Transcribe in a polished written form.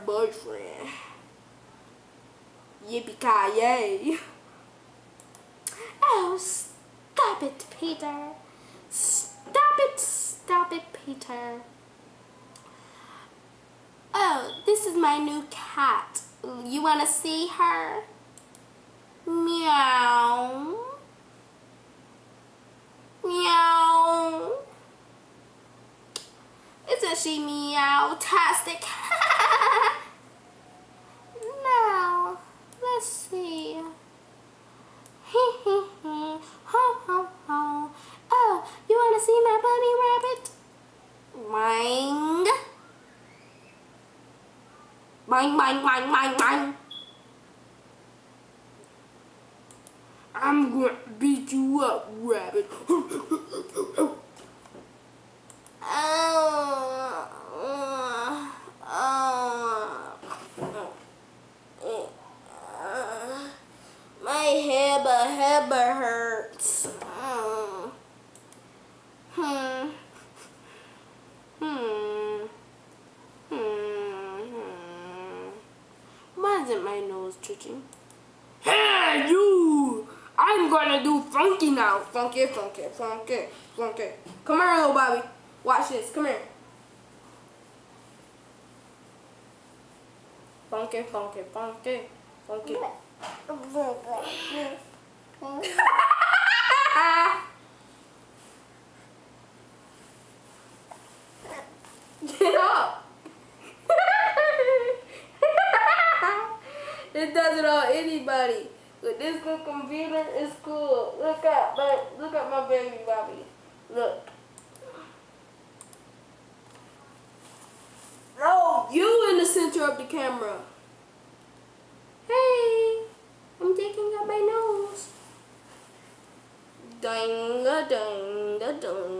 boyfriend. Yippee-ki-yay. Oh, stop it, Peter. Stop it, Peter. Oh, this is my new cat. You want to see her? Meow. Meow. Isn't she meow-tastic? Now, let's see. Ho, ho, ho. Oh, you want to see my bunny rabbit? Boing. Boing, boing, boing, boing, boing. I'm gonna beat you up, rabbit. My hebba hurts. Why isn't my nose twitching? Hey, you! I'm gonna do funky now. Funky, funky, funky, funky. Come here, little Bobby. Watch this. Come here. Funky, funky, funky, funky. Get up. It does it on anybody. With this good computer, it's cool. Look at my baby Bobby. Look. No, you in the center of the camera. Hey, I'm taking out my nose. Ding a ding a ding.